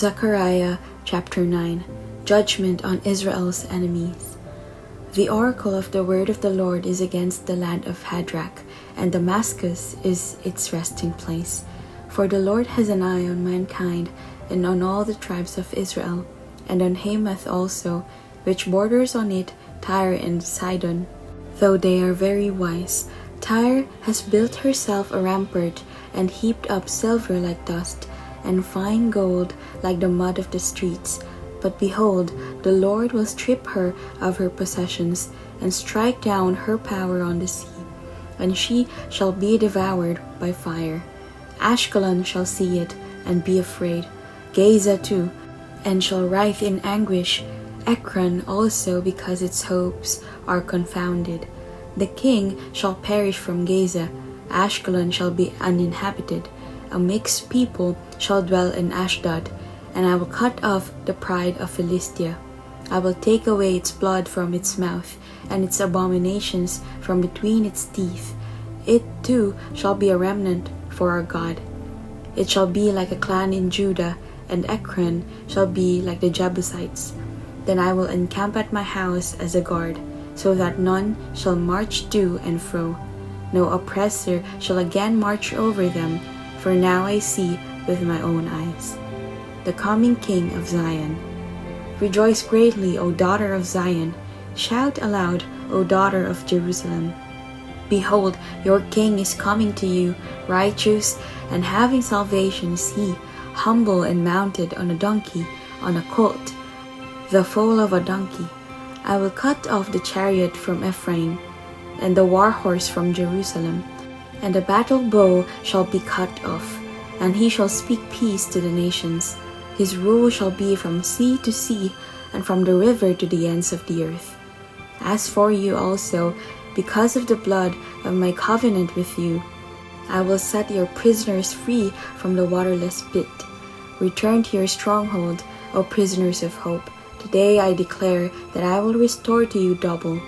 Zechariah chapter 9. Judgment on Israel's enemies. The oracle of the word of the Lord is against the land of Hadrach, and Damascus is its resting place. For the Lord has an eye on mankind, and on all the tribes of Israel, and on Hamath also, which borders on it, Tyre and Sidon. Though they are very wise, Tyre has built herself a rampart, and heaped up silver like dust, and fine gold like the mud of the streets. But behold, the Lord will strip her of her possessions, and strike down her power on the sea, and she shall be devoured by fire. Ashkelon shall see it, and be afraid, Gaza too, and shall writhe in anguish, Ekron also, because its hopes are confounded. The king shall perish from Gaza, Ashkelon shall be uninhabited. A mixed people shall dwell in Ashdod, and I will cut off the pride of Philistia. I will take away its blood from its mouth, and its abominations from between its teeth. It too shall be a remnant for our God. It shall be like a clan in Judah, and Ekron shall be like the Jebusites. Then I will encamp at my house as a guard, so that none shall march to and fro. No oppressor shall again march over them, for now I see with my own eyes. The coming King of Zion. Rejoice greatly, O daughter of Zion. Shout aloud, O daughter of Jerusalem. Behold, your King is coming to you, righteous and having salvation is he, humble and mounted on a donkey, on a colt, the foal of a donkey. I will cut off the chariot from Ephraim, and the war horse from Jerusalem. And the battle bow shall be cut off, and he shall speak peace to the nations. His rule shall be from sea to sea, and from the river to the ends of the earth. As for you also, because of the blood of my covenant with you, I will set your prisoners free from the waterless pit. Return to your stronghold, O prisoners of hope. Today I declare that I will restore to you double.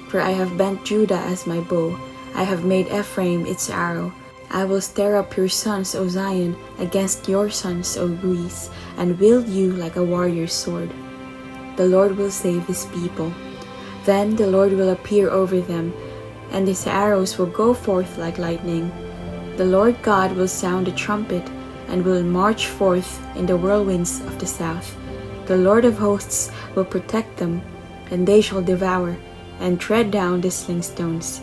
For I have bent Judah as my bow, I have made Ephraim its arrow. I will stir up your sons, O Zion, against your sons, O Greece, and wield you like a warrior's sword. The Lord will save his people. Then the Lord will appear over them, and his arrows will go forth like lightning. The Lord God will sound a trumpet, and will march forth in the whirlwinds of the south. The Lord of hosts will protect them, and they shall devour, and tread down the sling stones.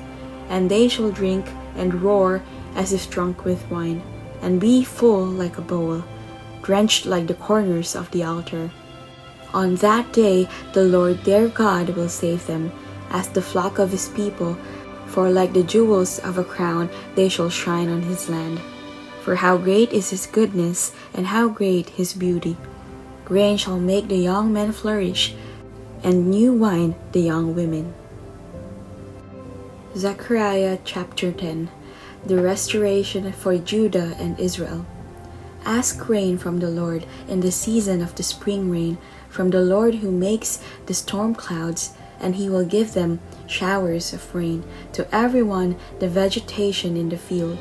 And they shall drink and roar as if drunk with wine, and be full like a bowl, drenched like the corners of the altar. On that day the Lord their God will save them, as the flock of his people, for like the jewels of a crown they shall shine on his land. For how great is his goodness, and how great his beauty! Grain shall make the young men flourish, and new wine the young women. Zechariah chapter 10. The restoration for Judah and Israel. Ask rain from the Lord in the season of the spring rain, from the Lord who makes the storm clouds, and he will give them showers of rain, to everyone the vegetation in the field.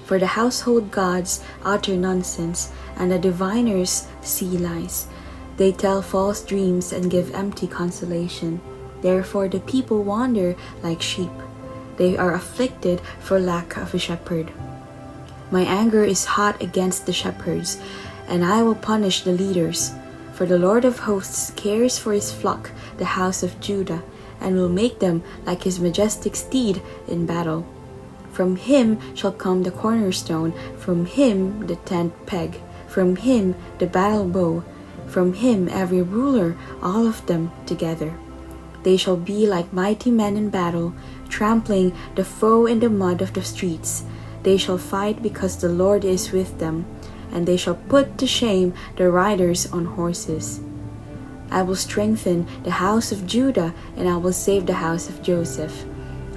For the household gods utter nonsense, and the diviners see lies. They tell false dreams and give empty consolation. Therefore the people wander like sheep. They are afflicted for lack of a shepherd. My anger is hot against the shepherds, and I will punish the leaders. For the Lord of hosts cares for his flock, the house of Judah, and will make them like his majestic steed in battle. From him shall come the cornerstone, from him the tent peg, from him the battle bow, from him every ruler, all of them together. They shall be like mighty men in battle, trampling the foe in the mud of the streets. They shall fight because the Lord is with them, and they shall put to shame the riders on horses. I will strengthen the house of Judah, and I will save the house of Joseph.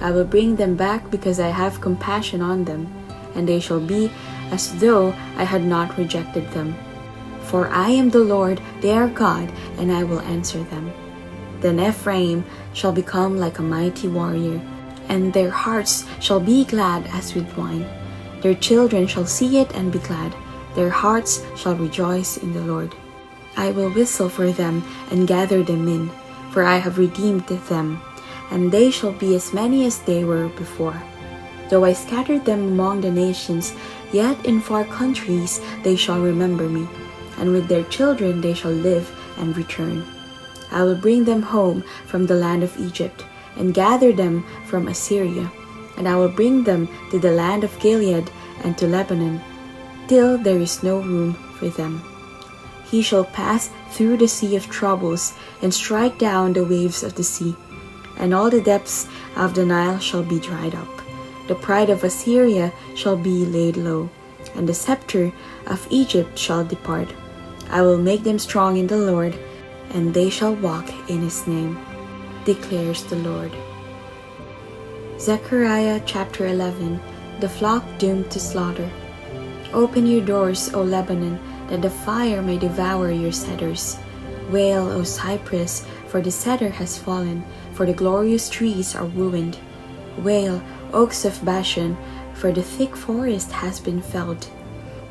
I will bring them back because I have compassion on them, and they shall be as though I had not rejected them. For I am the Lord their God, and I will answer them. Then Ephraim shall become like a mighty warrior, and their hearts shall be glad as with wine. Their children shall see it and be glad. Their hearts shall rejoice in the Lord. I will whistle for them and gather them in, for I have redeemed them, and they shall be as many as they were before. Though I scattered them among the nations, yet in far countries they shall remember me, and with their children they shall live and return. I will bring them home from the land of Egypt, and gather them from Assyria, and I will bring them to the land of Gilead and to Lebanon, till there is no room for them. He shall pass through the sea of troubles, and strike down the waves of the sea, and all the depths of the Nile shall be dried up. The pride of Assyria shall be laid low, and the scepter of Egypt shall depart. I will make them strong in the Lord, and they shall walk in his name, declares the Lord. Zechariah chapter 11. The flock doomed to slaughter. Open your doors, O Lebanon, that the fire may devour your cedars. Wail, O cypress, for the cedar has fallen, for the glorious trees are ruined. Wail, oaks of Bashan, for the thick forest has been felled.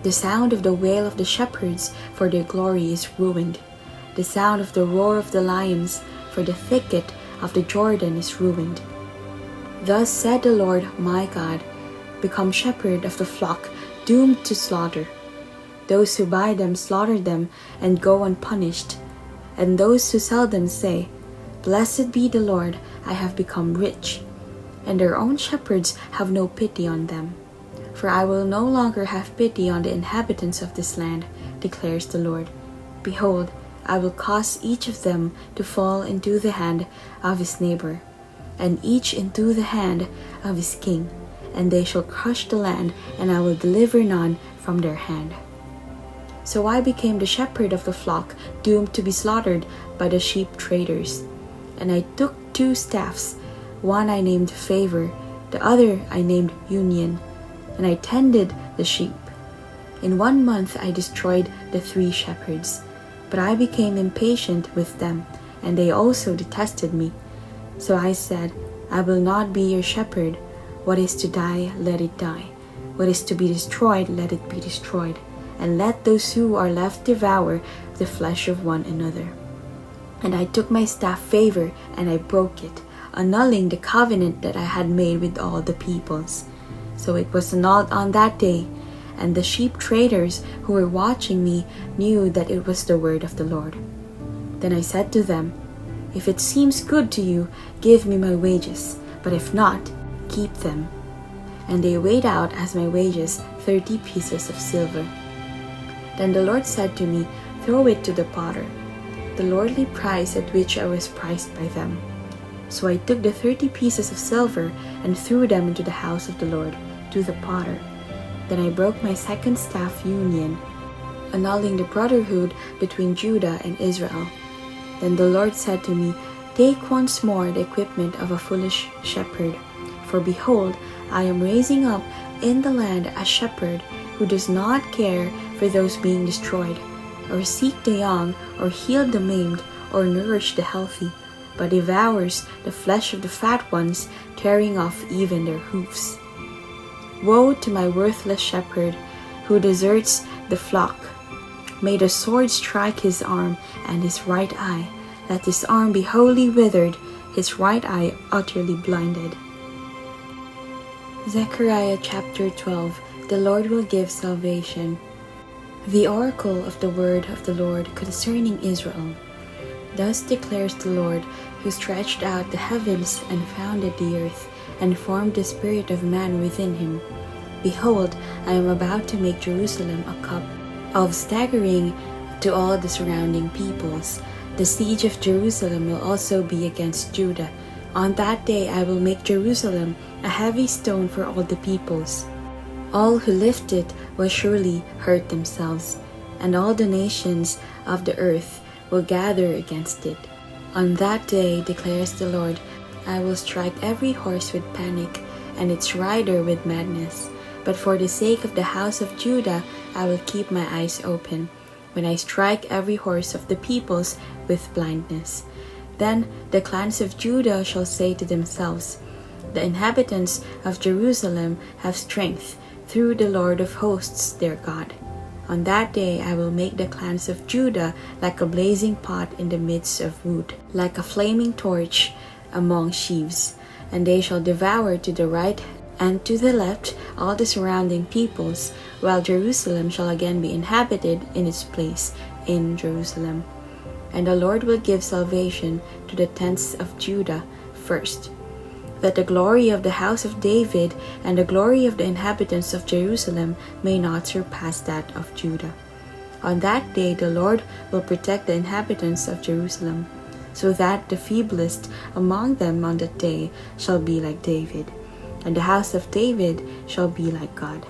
The sound of the wail of the shepherds, for their glory is ruined. The sound of the roar of the lions, for the thicket of the Jordan is ruined. Thus said the Lord my God, become shepherd of the flock, doomed to slaughter. Those who buy them slaughter them and go unpunished, and those who sell them say, Blessed be the Lord, I have become rich. And their own shepherds have no pity on them. For I will no longer have pity on the inhabitants of this land, declares the Lord. Behold, I will cause each of them to fall into the hand of his neighbor, and each into the hand of his king, and they shall crush the land, and I will deliver none from their hand. So I became the shepherd of the flock, doomed to be slaughtered by the sheep traders. And I took 2 staffs, one I named Favor, the other I named Union, and I tended the sheep. In 1 month I destroyed the 3 shepherds, but I became impatient with them, and they also detested me. So I said, I will not be your shepherd. What is to die, let it die. What is to be destroyed, let it be destroyed. And let those who are left devour the flesh of one another. And I took my staff Favor, and I broke it, annulling the covenant that I had made with all the peoples. So it was annulled on that day, and the sheep traders who were watching me knew that it was the word of the Lord. Then I said to them, If it seems good to you, give me my wages, but if not, keep them. And they weighed out as my wages 30 pieces of silver. Then the Lord said to me, Throw it to the potter, the lordly price at which I was priced by them. So I took the 30 pieces of silver and threw them into the house of the Lord, to the potter. Then I broke my second staff Union, annulling the brotherhood between Judah and Israel. Then the Lord said to me, Take once more the equipment of a foolish shepherd. For behold, I am raising up in the land a shepherd who does not care for those being destroyed, or seek the young, or heal the maimed, or nourish the healthy, but devours the flesh of the fat ones, tearing off even their hoofs. Woe to my worthless shepherd, who deserts the flock. May the sword strike his arm and his right eye. Let his arm be wholly withered, his right eye utterly blinded. Zechariah chapter 12. The Lord will give salvation. The oracle of the word of the Lord concerning Israel. Thus declares the Lord, who stretched out the heavens and founded the earth, and formed the spirit of man within him. Behold, I am about to make Jerusalem a cup of staggering to all the surrounding peoples. The siege of Jerusalem will also be against Judah. On that day I will make Jerusalem a heavy stone for all the peoples. All who lift it will surely hurt themselves, and all the nations of the earth will gather against it. On that day, declares the Lord, I will strike every horse with panic, and its rider with madness. But for the sake of the house of Judah, I will keep my eyes open, when I strike every horse of the peoples with blindness. Then the clans of Judah shall say to themselves, The inhabitants of Jerusalem have strength, through the Lord of hosts their God. On that day I will make the clans of Judah like a blazing pot in the midst of wood, like a flaming torch among sheaves, and they shall devour to the right and to the left all the surrounding peoples, while Jerusalem shall again be inhabited in its place in Jerusalem. And the Lord will give salvation to the tents of Judah first, that the glory of the house of David and the glory of the inhabitants of Jerusalem may not surpass that of Judah. On that day the Lord will protect the inhabitants of Jerusalem, so that the feeblest among them on that day shall be like David, and the house of David shall be like God,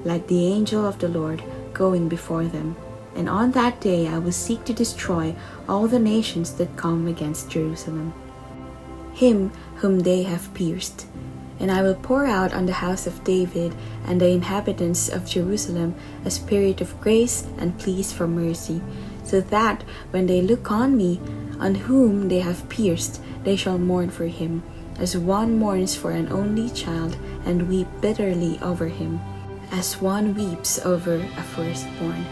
like the angel of the Lord going before them. And on that day I will seek to destroy all the nations that come against Jerusalem, him whom they have pierced. And I will pour out on the house of David and the inhabitants of Jerusalem a spirit of grace and pleas for mercy, so that when they look on me, on whom they have pierced, they shall mourn for him, as one mourns for an only child, and weep bitterly over him, as one weeps over a firstborn.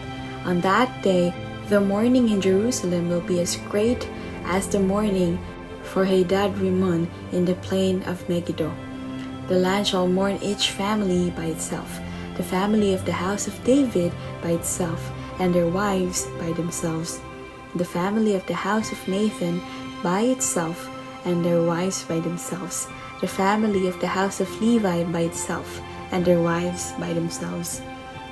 On that day the mourning in Jerusalem will be as great as the mourning for Hadad-rimmon in the plain of Megiddo. The land shall mourn each family by itself, the family of the house of David by itself, and their wives by themselves, the family of the house of Nathan by itself, and their wives by themselves, the family of the house of Levi by itself, and their wives by themselves,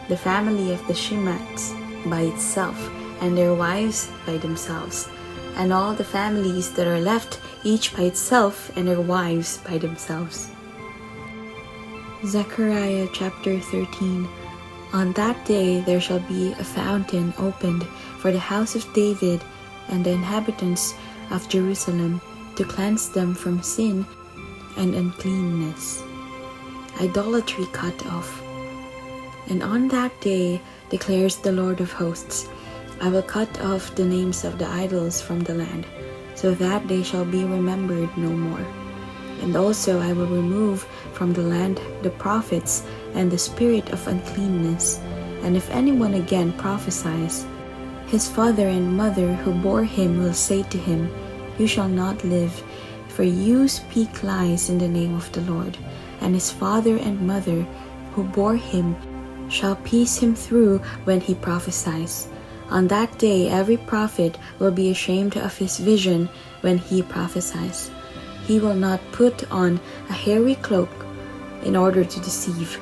the family of the Shimeites by itself, and their wives by themselves, and all the families that are left, each by itself, and their wives by themselves. Zechariah chapter 13. On that day there shall be a fountain opened for the house of David and the inhabitants of Jerusalem, to cleanse them from sin and uncleanness, idolatry cut off. And on that day, declares the Lord of hosts, I will cut off the names of the idols from the land, so that they shall be remembered no more. And also I will remove from the land the prophets and the spirit of uncleanness. And if anyone again prophesies, his father and mother who bore him will say to him, You shall not live, for you speak lies in the name of the Lord. And his father and mother who bore him shall pierce him through when he prophesies. On that day every prophet will be ashamed of his vision when he prophesies. He will not put on a hairy cloak in order to deceive,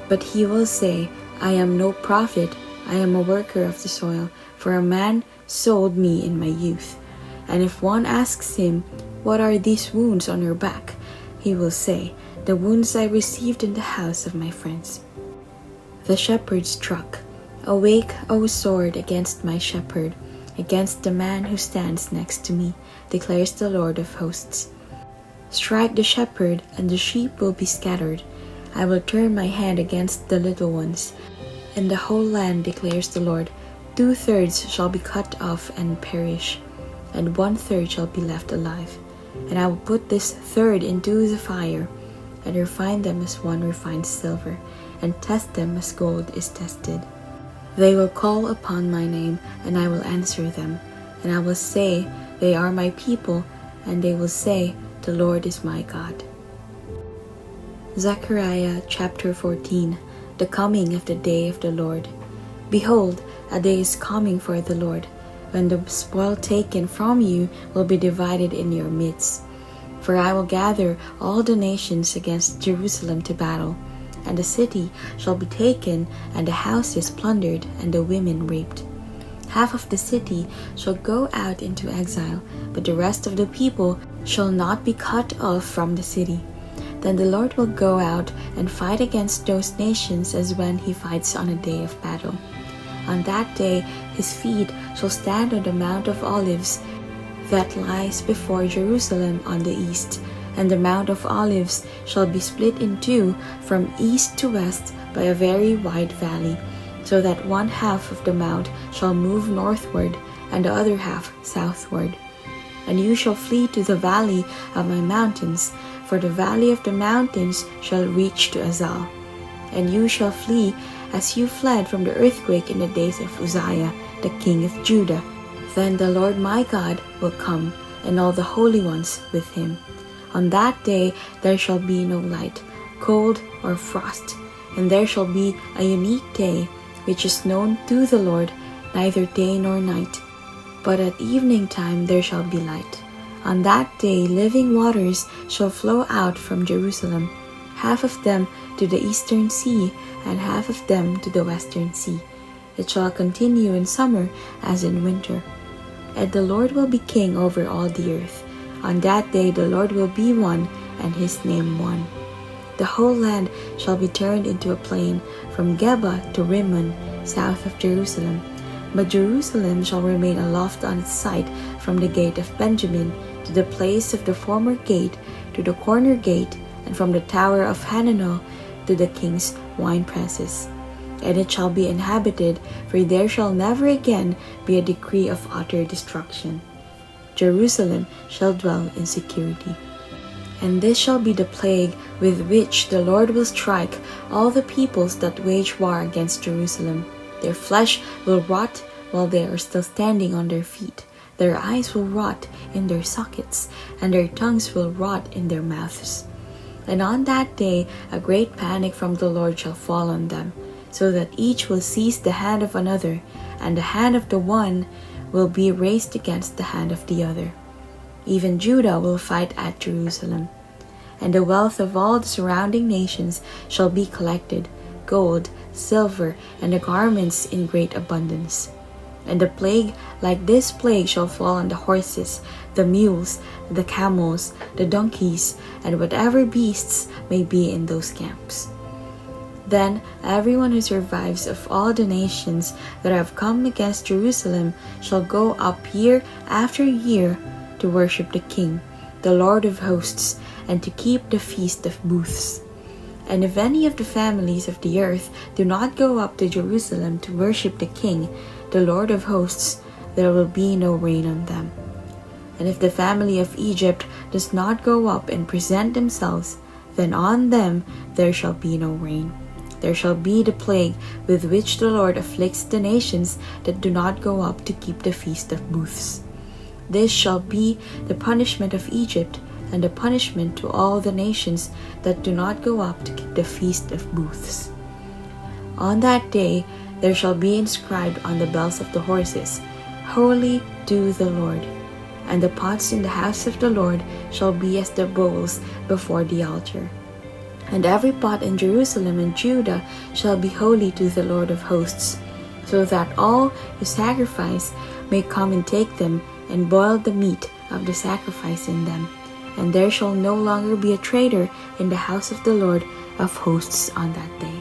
but he will say, I am no prophet, I am a worker of the soil, for a man sold me in my youth. And if one asks him, What are these wounds on your back? He will say, The wounds I received in the house of my friends. The shepherd struck. Awake, O sword, against my shepherd, against the man who stands next to me, declares the Lord of hosts. Strike the shepherd, and the sheep will be scattered. I will turn my hand against the little ones. In the whole land, declares the Lord, 2/3 shall be cut off and perish, and 1/3 shall be left alive. And I will put this third into the fire, and refine them as one refines silver, and test them as gold is tested. They will call upon my name, and I will answer them. And I will say, They are my people, and they will say, The Lord is my God. Zechariah chapter 14. The coming of the day of the Lord. Behold, a day is coming for the Lord, when the spoil taken from you will be divided in your midst. For I will gather all the nations against Jerusalem to battle, and the city shall be taken, and the houses plundered, and the women raped. Half of the city shall go out into exile, but the rest of the people shall not be cut off from the city. Then the Lord will go out and fight against those nations as when he fights on a day of battle. On that day his feet shall stand on the Mount of Olives that lies before Jerusalem on the east, and the Mount of Olives shall be split in two from east to west by a very wide valley, so that one half of the mount shall move northward, and the other half southward. And you shall flee to the valley of my mountains, for the valley of the mountains shall reach to Azal. and you shall flee as you fled from the earthquake in the days of Uzziah, the king of Judah. Then the Lord my God will come, and all the holy ones with him. On that day there shall be no light, cold, or frost, and there shall be a unique day, which is known to the Lord, neither day nor night. But at evening time there shall be light. On that day living waters shall flow out from Jerusalem, half of them to the eastern sea, and half of them to the western sea. It shall continue in summer as in winter. And the Lord will be king over all the earth. On that day the Lord will be one, and his name one. The whole land shall be turned into a plain, from Geba to Rimmon, south of Jerusalem. But Jerusalem shall remain aloft on its site, from the gate of Benjamin to the place of the former gate, to the corner gate, and from the tower of Hananel to the king's winepresses. And it shall be inhabited, for there shall never again be a decree of utter destruction. Jerusalem shall dwell in security. And this shall be the plague with which the Lord will strike all the peoples that wage war against Jerusalem. Their flesh will rot while they are still standing on their feet. Their eyes will rot in their sockets, and their tongues will rot in their mouths. And on that day a great panic from the Lord shall fall on them, so that each will seize the hand of another, and the hand of the one will be raised against the hand of the other. Even Judah will fight at Jerusalem. And the wealth of all the surrounding nations shall be collected, gold, silver, and the garments in great abundance. And a plague like this plague shall fall on the horses, the mules, the camels, the donkeys, and whatever beasts may be in those camps. Then everyone who survives of all the nations that have come against Jerusalem shall go up year after year to worship the King, the Lord of hosts, and to keep the Feast of Booths. And if any of the families of the earth do not go up to Jerusalem to worship the King, the Lord of hosts, there will be no rain on them. And if the family of Egypt does not go up and present themselves, then on them there shall be no rain. There shall be the plague with which the Lord afflicts the nations that do not go up to keep the Feast of Booths. This shall be the punishment of Egypt, and the punishment to all the nations that do not go up to keep the Feast of Booths. On that day there shall be inscribed on the bells of the horses, Holy to the Lord. And the pots in the house of the Lord shall be as the bowls before the altar. And every pot in Jerusalem and Judah shall be holy to the Lord of hosts, so that all who sacrifice may come and take them, and boil the meat of the sacrifice in them. And there shall no longer be a traitor in the house of the Lord of hosts on that day.